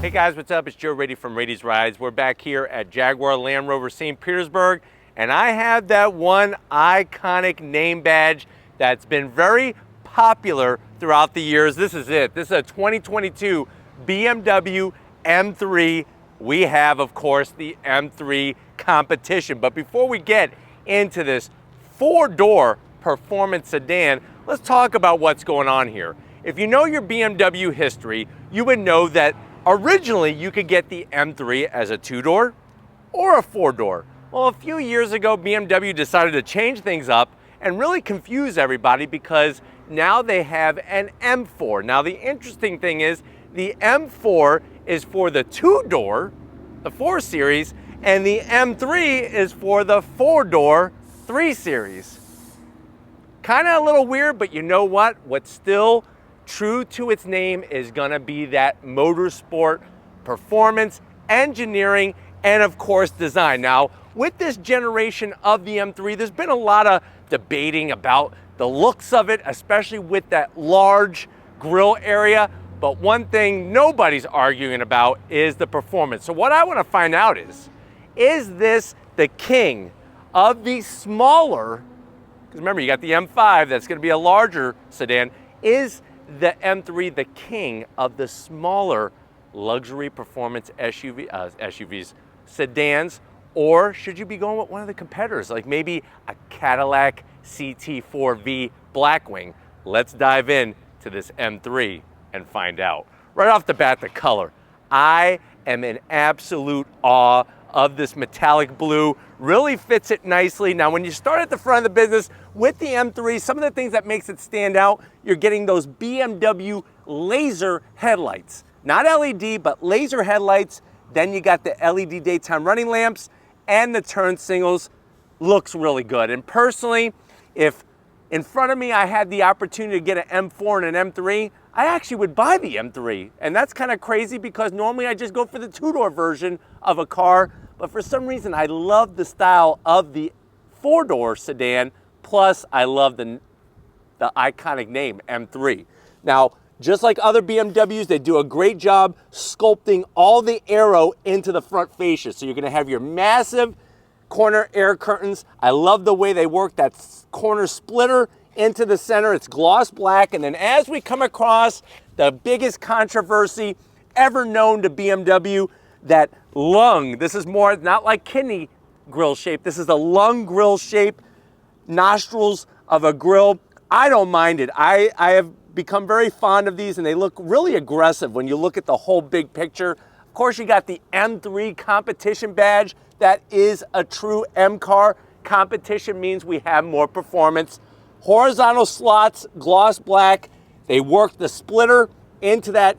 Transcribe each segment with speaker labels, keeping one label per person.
Speaker 1: Hey guys, what's up? It's Joe Raiti from Raiti's Rides. We're back here at Jaguar Land Rover St. Petersburg, and I have that one iconic name badge that's been very popular throughout the years. This is it. This is a 2022 BMW M3. We have, of course, the M3 competition. But before we get into this four-door performance sedan, let's talk about what's going on here. If you know your BMW history, you would know that originally you could get the M3 as a two-door or a four-door. Well, a few years ago, BMW decided to change things up and really confuse everybody because now they have an M4. Now, the interesting thing is the M4 is for the two-door, the 4 Series, and the M3 is for the four-door 3 Series. Kind of a little weird, but you know what? What's still true to its name is gonna be that motorsport performance, engineering, and of course design. Now, with this generation of the M3, there's been a lot of debating about the looks of it, especially with that large grille area. But one thing nobody's arguing about is the performance. So what I wanna find out is this the king of the smaller, because remember, you got the M5, that's gonna be a larger sedan, is the M3 the king of the smaller luxury performance SUVs, sedans, or should you be going with one of the competitors, like maybe a Cadillac CT5-V Blackwing? Let's dive in to this M3 and find out. Right off the bat, the color. I am in absolute awe of this metallic blue. Really fits it nicely. Now, when you start at the front of the business with the M3, some of the things that makes it stand out, you're getting those BMW laser headlights. Not LED, but laser headlights. Then you got the LED daytime running lamps, and the turn signals. Looks really good. And personally, if in front of me I had the opportunity to get an M4 and an M3, I actually would buy the M3. And that's kind of crazy because normally I just go for the two-door version of a car. But for some reason, I love the style of the four-door sedan. Plus, I love the iconic name, M3. Now, just like other BMWs, they do a great job sculpting all the aero into the front fascia. So you're gonna have your massive corner air curtains. I love the way they work that corner splitter into the center. It's gloss black. And then as we come across the biggest controversy ever known to BMW, that lung, this is more not like kidney grill shape. This is a lung grill shape, nostrils of a grill. I don't mind it. I have become very fond of these, and they look really aggressive when you look at the whole big picture. Of course, you got the M3 competition badge. That is a true M car. Competition means we have more performance. Horizontal slots, gloss black. They work the splitter into that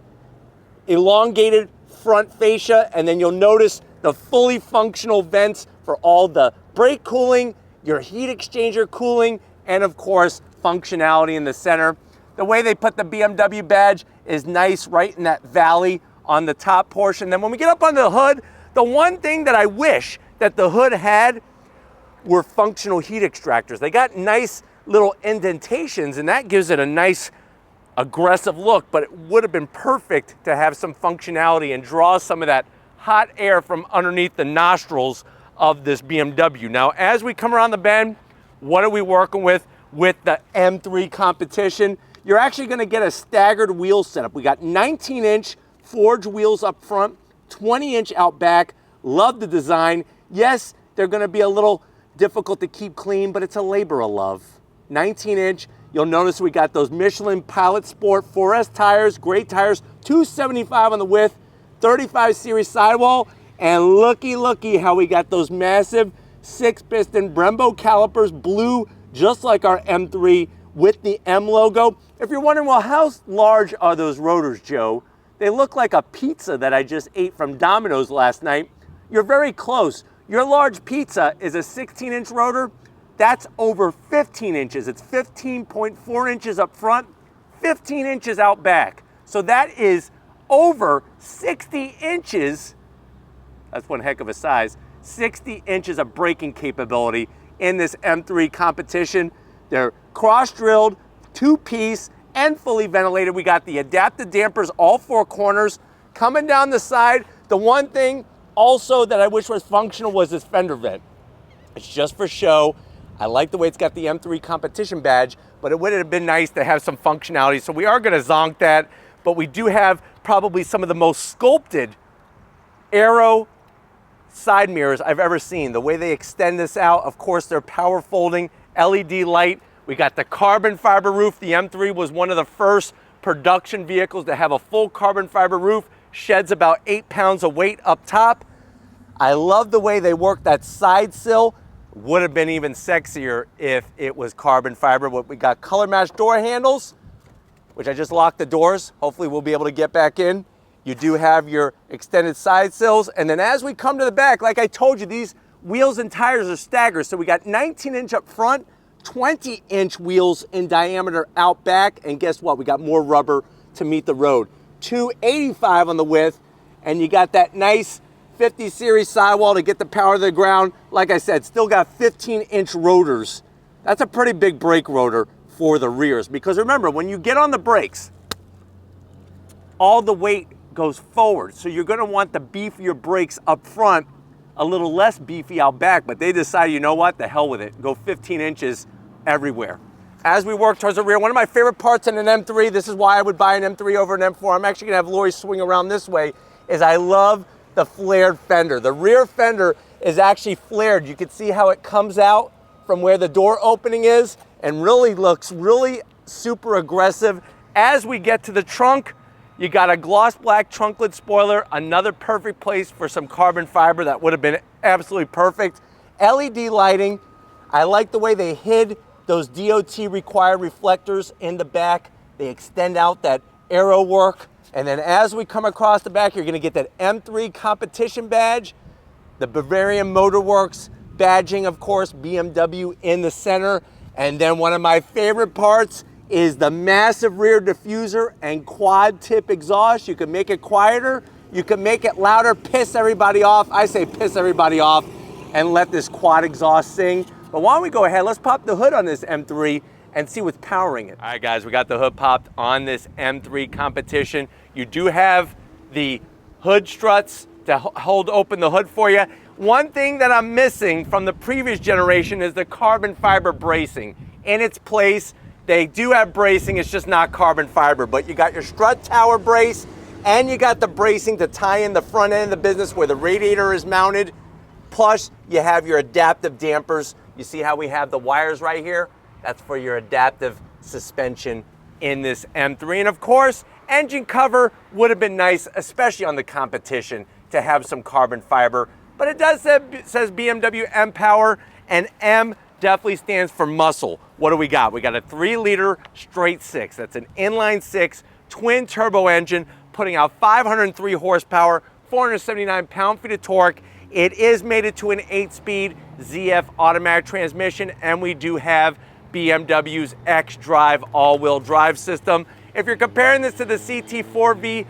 Speaker 1: elongated front fascia, and then you'll notice the fully functional vents for all the brake cooling, your heat exchanger cooling, and of course, functionality in the center. The way they put the BMW badge is nice right in that valley on the top portion. Then when we get up on the hood, the one thing that I wish that the hood had were functional heat extractors. They got nice little indentations, and that gives it a nice aggressive look, but it would have been perfect to have some functionality and draw some of that hot air from underneath the nostrils of this BMW. Now, as we come around the bend, what are we working with the M3 competition? You're actually gonna get a staggered wheel setup. We got 19-inch forged wheels up front, 20-inch out back. Love the design. Yes, they're gonna be a little difficult to keep clean, but it's a labor of love. 19-inch. You'll notice we got those Michelin Pilot Sport 4S tires, great tires, 275 on the width, 35 series sidewall, and looky how we got those massive 6-piston Brembo calipers, blue, just like our M3 with the M logo. If you're wondering, well, how large are those rotors, Joe? They look like a pizza that I just ate from Domino's last night. You're very close. Your large pizza is a 16-inch rotor. That's over 15 inches. It's 15.4 inches up front, 15 inches out back. So that is over 60 inches. That's one heck of a size. 60 inches of braking capability in this M3 competition. They're cross-drilled, 2-piece, and fully ventilated. We got the adaptive dampers all 4 corners, Coming down the side, the one thing also that I wish was functional was this fender vent. It's just for show. I like the way it's got the M3 competition badge, but it would have been nice to have some functionality. So we are gonna zonk that, but we do have probably some of the most sculpted aero side mirrors I've ever seen. The way they extend this out, of course, they're power folding, LED light. We got the carbon fiber roof. The M3 was one of the first production vehicles to have a full carbon fiber roof, sheds about 8 pounds of weight up top. I love the way they work that side sill. Would have been even sexier if it was carbon fiber, but we got color matched door handles, which I just locked the doors. Hopefully we'll be able to get back in. You do have your extended side sills. And then as we come to the back, like I told you, these wheels and tires are staggered. So we got 19-inch up front, 20-inch wheels in diameter out back. And guess what? We got more rubber to meet the road. 285 on the width, and you got that nice 50 series sidewall to get the power to the ground. Like I said, still got 15-inch rotors. That's a pretty big brake rotor for the rears, because remember, when you get on the brakes, all the weight goes forward. So you're gonna want the beefier brakes up front, a little less beefy out back, but they decided, you know what, the hell with it. Go 15 inches everywhere. As we work towards the rear, one of my favorite parts in an M3, this is why I would buy an M3 over an M4, I'm actually gonna have Lori swing around this way, is I love the flared fender. The rear fender is actually flared. You can see how it comes out from where the door opening is and really looks really super aggressive. As we get to the trunk, you got a gloss black trunk lid spoiler, another perfect place for some carbon fiber that would have been absolutely perfect. LED lighting. I like the way they hid those DOT required reflectors in the back. They extend out that arrow work. And then as we come across the back, you're gonna get that M3 competition badge, the Bavarian Motor Works badging, of course, BMW in the center. And then one of my favorite parts is the massive rear diffuser and quad tip exhaust. You can make it quieter, you can make it louder, piss everybody off. I say piss everybody off and let this quad exhaust sing. But why don't we go ahead, let's pop the hood on this M3 and see what's powering it. All right, guys, we got the hood popped on this M3 competition. You do have the hood struts to hold open the hood for you. One thing that I'm missing from the previous generation is the carbon fiber bracing. In its place, they do have bracing, it's just not carbon fiber, but you got your strut tower brace and you got the bracing to tie in the front end of the business where the radiator is mounted. Plus, you have your adaptive dampers. You see how we have the wires right here? That's for your adaptive suspension in this M3. And of course, engine cover would have been nice, especially on the competition, to have some carbon fiber. But it does says BMW M Power, and M definitely stands for muscle. What do we got? We got a 3-liter straight six. That's an inline six, twin turbo engine, putting out 503 horsepower, 479 pound-feet of torque. It is mated to an 8-speed ZF automatic transmission, and we do have BMW's xDrive all-wheel drive system. If you're comparing this to the CT5-V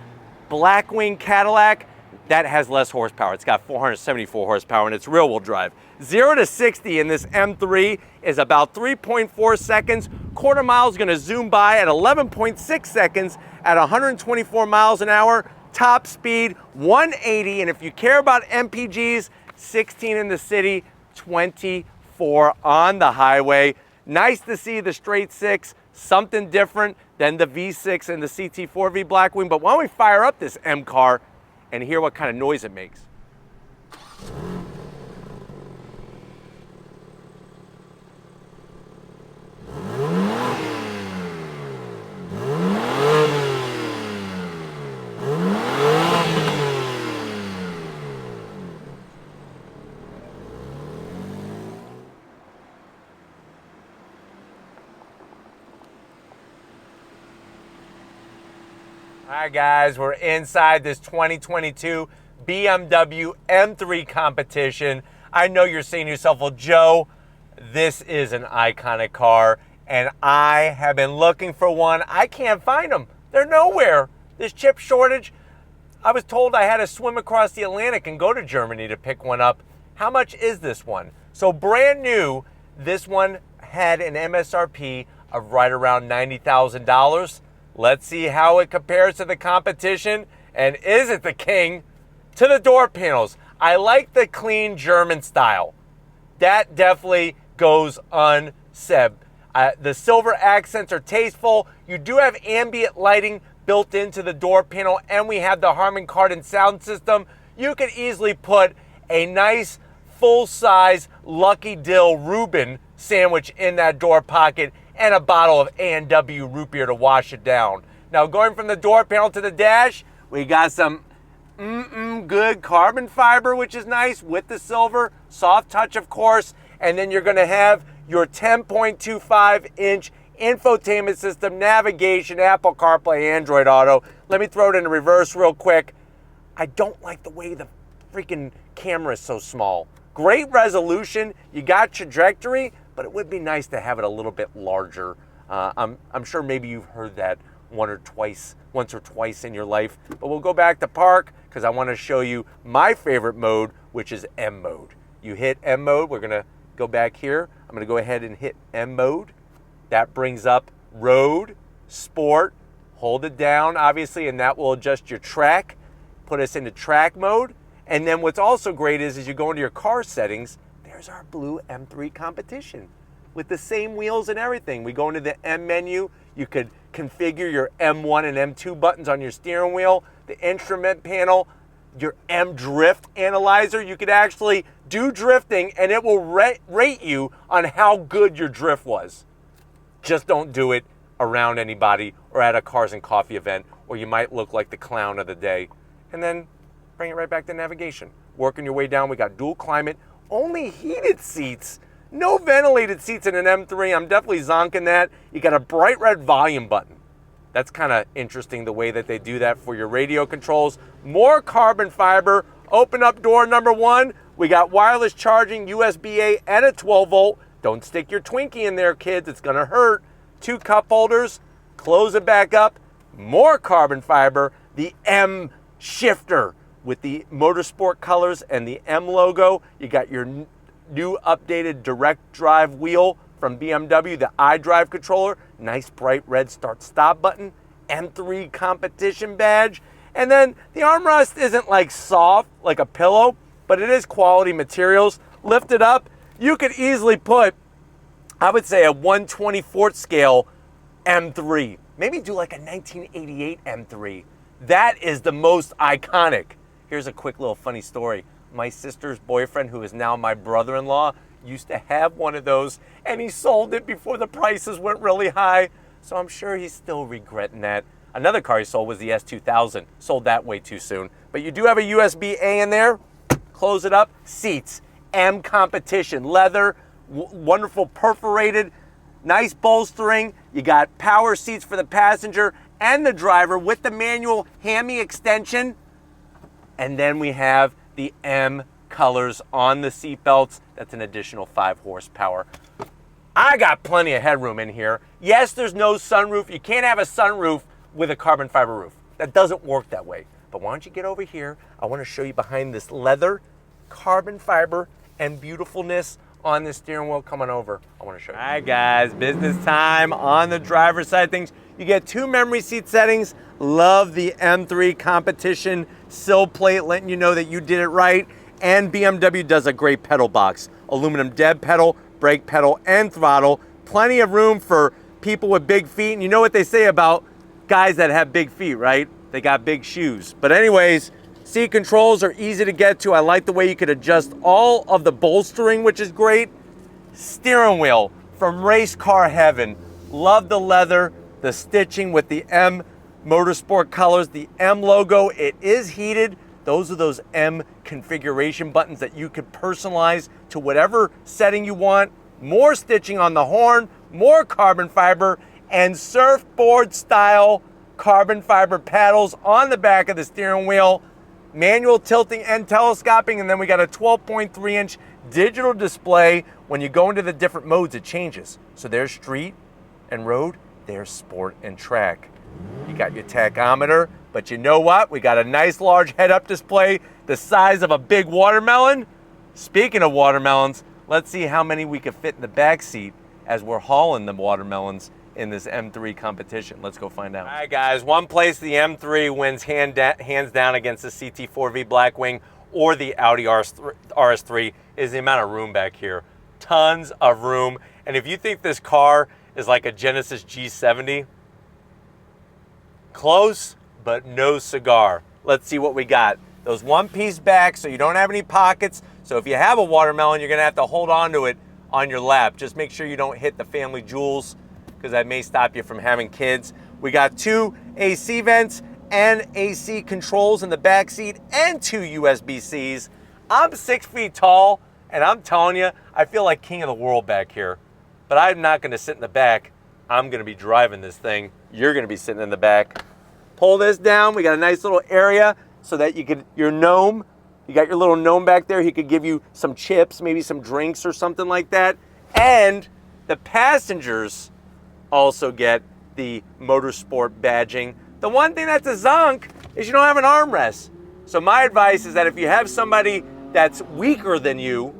Speaker 1: Blackwing Cadillac, that has less horsepower. It's got 474 horsepower and it's rear-wheel drive. 0 to 60 in this M3 is about 3.4 seconds. Quarter mile is gonna zoom by at 11.6 seconds at 124 miles an hour. Top speed 180, and if you care about MPGs, 16 in the city, 24 on the highway. Nice to see the straight six, something different than the V6 and the CT5-V Blackwing. But why don't we fire up this M car and hear what kind of noise it makes. All right, guys, we're inside this 2022 BMW M3 competition. I know you're saying to yourself, well, Joe, this is an iconic car, and I have been looking for one. I can't find them. They're nowhere. There's chip shortage. I was told I had to swim across the Atlantic and go to Germany to pick one up. How much is this one? So brand new, this one had an MSRP of right around $90,000. Let's see how it compares to the competition And is it the king? To the door panels. I like the clean German style. That definitely goes unsaid. The silver accents are tasteful. You do have ambient lighting built into the door panel, and we have the Harman Kardon sound system. You could easily put a nice full-size Lucky Dill Reuben sandwich in that door pocket and a bottle of A&W root beer to wash it down. Now, going from the door panel to the dash, we got some good carbon fiber, which is nice, with the silver. Soft touch, of course. And then you're going to have your 10.25-inch infotainment system, navigation, Apple CarPlay, Android Auto. Let me throw it in reverse real quick. I don't like the way the freaking camera is so small. Great resolution. You got trajectory, but it would be nice to have it a little bit larger. I'm sure maybe you've heard that once or twice in your life. But we'll go back to park because I want to show you my favorite mode, which is M mode. You hit M mode. We're going to go back here. I'm going to go ahead and hit M mode. That brings up road, sport. Hold it down, obviously, and that will adjust your track, put us into track mode. And then what's also great is as you go into your car settings, there's our blue M3 competition with the same wheels and everything. We go into the M menu. You could configure your M1 and M2 buttons on your steering wheel, the instrument panel, your M drift analyzer. You could actually do drifting and it will rate you on how good your drift was. Just don't do it around anybody or at a Cars and Coffee event, or you might look like the clown of the day. And then bring it right back to navigation. Working your way down, we got dual climate, only heated seats, no ventilated seats in an M3. I'm definitely zonking that. You got a bright red volume button. That's kind of interesting the way that they do that for your radio controls. More carbon fiber. Open up door number 1. We got wireless charging, USB-A, and a 12-volt. Don't stick your Twinkie in there, kids. It's going to hurt. 2 cup holders. Close it back up. More carbon fiber. The M shifter with the motorsport colors and the M logo. You got your new updated direct drive wheel from BMW, the iDrive controller. Nice bright red start-stop button. M3 competition badge. And then the armrest isn't like soft, like a pillow, but it is quality materials. Lift it up. You could easily put, I would say, a 1/24th scale M3. Maybe do like a 1988 M3. That is the most iconic. Here's a quick little funny story. My sister's boyfriend, who is now my brother-in-law, used to have one of those, and he sold it before the prices went really high. So I'm sure he's still regretting that. Another car he sold was the S2000. Sold that way too soon. But you do have a USB-A in there. Close it up. Seats. M competition, leather, wonderful perforated, nice bolstering. You got power seats for the passenger and the driver with the manual hammy extension. And then we have the M colors on the seat belts. That's an additional 5 horsepower. I got plenty of headroom in here. Yes, there's no sunroof. You can't have a sunroof with a carbon fiber roof. That doesn't work that way. But why don't you get over here? I want to show you behind this leather, carbon fiber, and beautifulness on the steering wheel. Coming over, I want to show you. All right, guys, business time on the driver's side of things. You get 2 memory seat settings. Love the M3 competition sill plate, letting you know that you did it right. And BMW does a great pedal box. Aluminum dead pedal, brake pedal, and throttle. Plenty of room for people with big feet. And you know what they say about guys that have big feet, right? They got big shoes. But anyways, seat controls are easy to get to. I like the way you could adjust all of the bolstering, which is great. Steering wheel from race car heaven. Love the leather, the stitching with the M Motorsport colors, the M logo. It is heated. Those are those M configuration buttons that you could personalize to whatever setting you want. More stitching on the horn, more carbon fiber, and surfboard style carbon fiber paddles on the back of the steering wheel. Manual tilting and telescoping, and then we got a 12.3-inch digital display. When you go into the different modes, it changes. So there's street and road, there's sport and track. You got your tachometer, but you know what? We got a nice large head-up display the size of a big watermelon. Speaking of watermelons, let's see how many we can fit in the back seat as we're hauling the watermelons in this M3 competition? Let's go find out. All right, guys, one place the M3 wins hands down against the CT5-V Blackwing or the Audi RS3 is the amount of room back here. Tons of room. And if you think this car is like a Genesis G70, close, but no cigar. Let's see what we got. Those one-piece backs, so you don't have any pockets. So if you have a watermelon, you're gonna have to hold on to it on your lap. Just make sure you don't hit the family jewels, because that may stop you from having kids. We got 2 AC vents and AC controls in the back seat and 2 USB-Cs. I'm 6 feet tall, and I'm telling you, I feel like king of the world back here. But I'm not gonna sit in the back. I'm gonna be driving this thing. You're gonna be sitting in the back. Pull this down. We got a nice little area so that you could, your gnome, you got your little gnome back there. He could give you some chips, maybe some drinks or something like that. And the passengers also get the motorsport badging. The one thing that's a zonk is you don't have an armrest. So my advice is that if you have somebody that's weaker than you,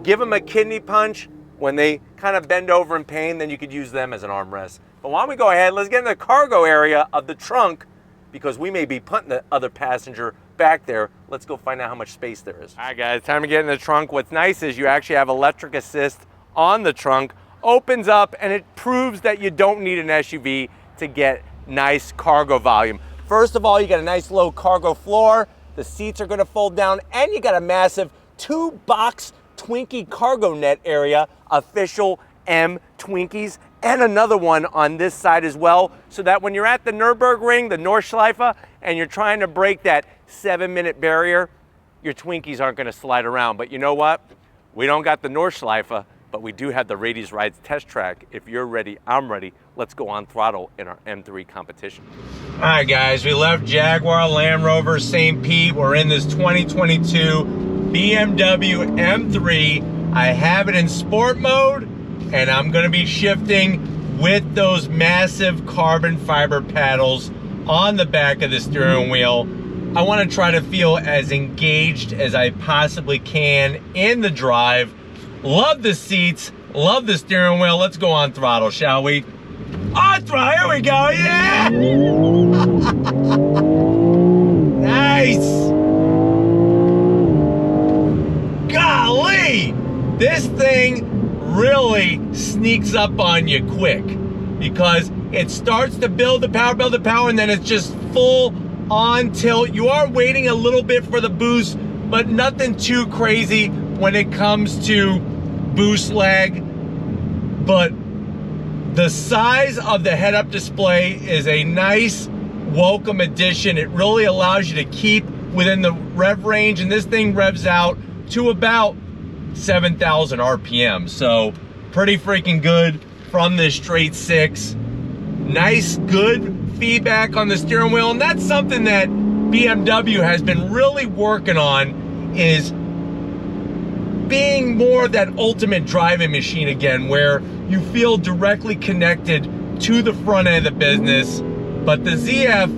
Speaker 1: give them a kidney punch. When they kind of bend over in pain, then you could use them as an armrest. But why don't we go ahead, let's get in the cargo area of the trunk, because we may be putting the other passenger back there. Let's go find out how much space there is. All right, guys, time to get in the trunk. What's nice is you actually have electric assist on the trunk. Opens up, and it proves that you don't need an SUV to get nice cargo volume. First of all, you got a nice low cargo floor. The seats are gonna fold down, and you got a massive 2-box Twinkie cargo net area, official M Twinkies, and another one on this side as well, so that when you're at the Nürburgring, the Nordschleife, and you're trying to break that 7-minute barrier, your Twinkies aren't gonna slide around. But you know what? We don't got the Nordschleife, but we do have the Raiti's Rides test track. If you're ready, I'm ready. Let's go on throttle in our M3 competition. All right, guys, we left Jaguar Land Rover St. Pete. We're in this 2022 BMW M3. I have it in sport mode, and I'm gonna be shifting with those massive carbon fiber paddles on the back of the steering wheel. I wanna try to feel as engaged as I possibly can in the drive. Love the seats, love the steering wheel. Let's go on throttle, shall we? On throttle, here we go, yeah! Nice! Golly! This thing really sneaks up on you quick, because it starts to build the power, and then it's just full on tilt. You are waiting a little bit for the boost, but nothing too crazy when it comes to boost lag. But the size of the head-up display is a nice welcome addition. It really allows you to keep within the rev range, and this thing revs out to about 7,000 RPM. So pretty freaking good from this straight 6. Nice, good feedback on the steering wheel, and that's something that BMW has been really working on, is being more that ultimate driving machine again, where you feel directly connected to the front end of the business. But the ZF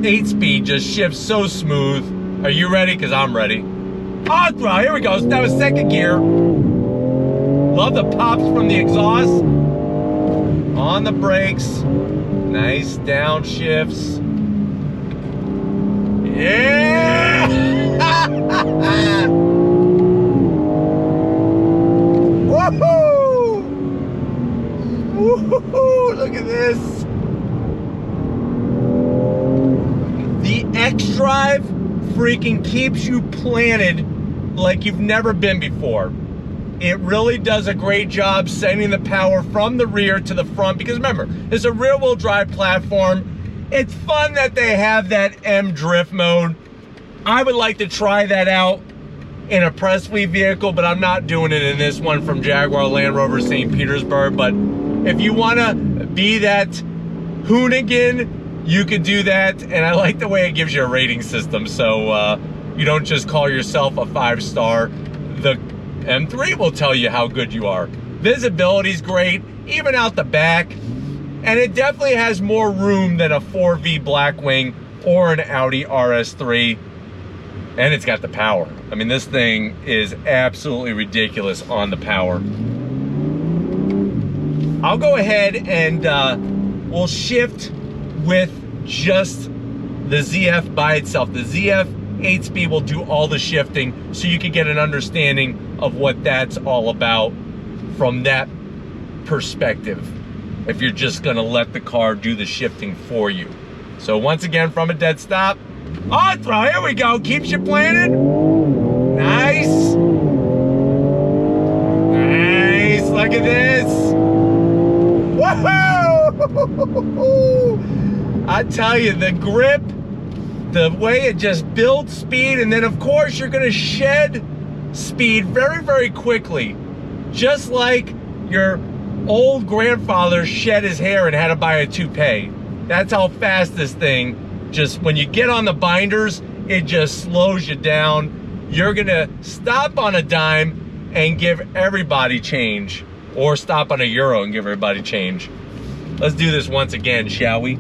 Speaker 1: 8-speed just shifts so smooth. Are you ready? Because I'm ready. On throttle, here we go. That was second gear. Love the pops from the exhaust. On the brakes. Nice downshifts. Yeah! Woohoo! Woohoo! Look at this. The X-Drive freaking keeps you planted like you've never been before. It really does a great job sending the power from the rear to the front, because remember, it's a rear-wheel drive platform. It's fun that they have that M drift mode. I would like to try that out in a press fleet vehicle, but I'm not doing it in this one from Jaguar Land Rover St. Petersburg. But if you want to be that hoonigan, you could do that. And I like the way it gives you a rating system, so you don't just call yourself a 5-star. The M3 will tell you how good you are. Visibility's great, even out the back, and it definitely has more room than a 4V Blackwing or an Audi RS3, and it's got the power. I mean, this thing is absolutely ridiculous on the power. I'll go ahead and we'll shift with just the ZF by itself. The ZF 8-speed will do all the shifting, so you can get an understanding of what that's all about from that perspective, if you're just gonna let the car do the shifting for you. So once again, from a dead stop, on throw, here we go, keeps you planted. Nice. Nice, look at this. Woohoo! I tell you, the grip, the way it just builds speed, and then of course you're gonna shed speed very, very quickly. Just like your old grandfather shed his hair and had to buy a toupee. That's how fast this thing, just when you get on the binders, it just slows you down. You're gonna stop on a dime and give everybody change, or stop on a euro and give everybody change. Let's do this once again, shall we?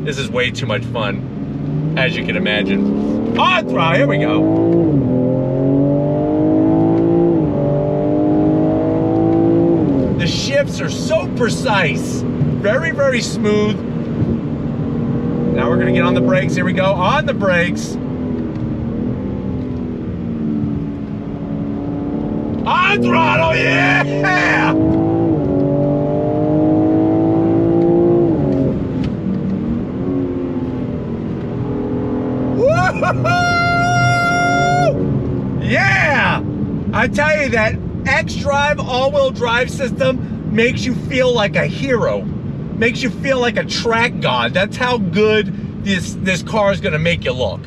Speaker 1: This is way too much fun, as you can imagine. On throw, here we go. The shifts are so precise, very, very smooth. Now we're gonna get on the brakes, here we go, on the brakes. On throttle, yeah! Woo-hoo-hoo! Yeah! I tell you, that X-Drive all-wheel drive system makes you feel like a hero. Makes you feel like a track god. That's how good this car is gonna make you look.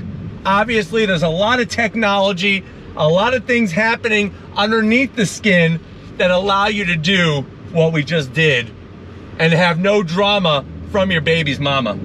Speaker 1: Obviously, there's a lot of technology, a lot of things happening underneath the skin that allow you to do what we just did and have no drama from your baby's mama.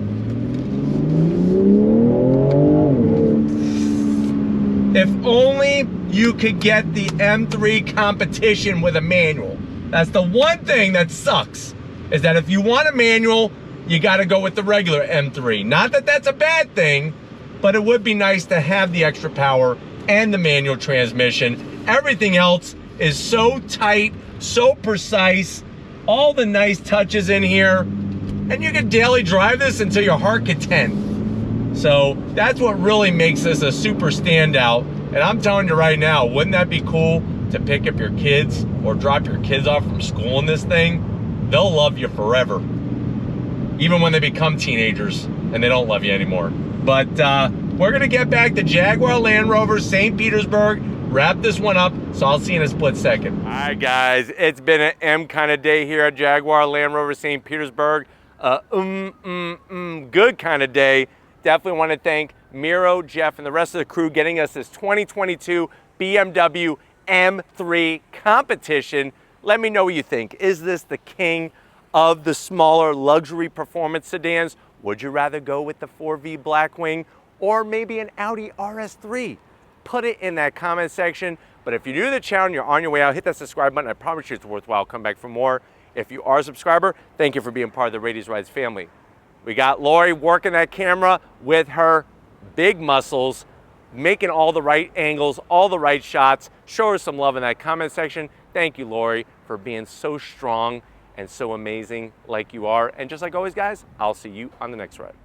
Speaker 1: If only you could get the M3 competition with a manual. That's the one thing that sucks, is that if you want a manual, you gotta go with the regular M3. Not that that's a bad thing, but it would be nice to have the extra power and the manual transmission. Everything else is so tight, so precise, all the nice touches in here, and you can daily drive this until your heart content. So that's what really makes this a super standout. And I'm telling you right now, wouldn't that be cool to pick up your kids or drop your kids off from school in this thing? They'll love you forever, even when they become teenagers and they don't love you anymore. But we're gonna get back to Jaguar Land Rover St. Petersburg, wrap this one up, so I'll see you in a split second. All right, guys, it's been an M kind of day here at Jaguar Land Rover St. Petersburg. Good kind of day. Definitely want to thank Miro, Jeff, and the rest of the crew getting us this 2022 BMW M3 competition. Let me know what you think. Is this the king of the smaller luxury performance sedans? Would you rather go with the 4V Blackwing or maybe an Audi RS3? Put it in that comment section. But if you're new to the channel and you're on your way out, hit that subscribe button. I promise you it's worthwhile. Come back for more. If you are a subscriber, thank you for being part of the Raitis Rides family. We got Lori working that camera with her big muscles, making all the right angles, all the right shots. Show her some love in that comment section. Thank you, Lori, for being so strong and so amazing like you are. And just like always, guys, I'll see you on the next ride.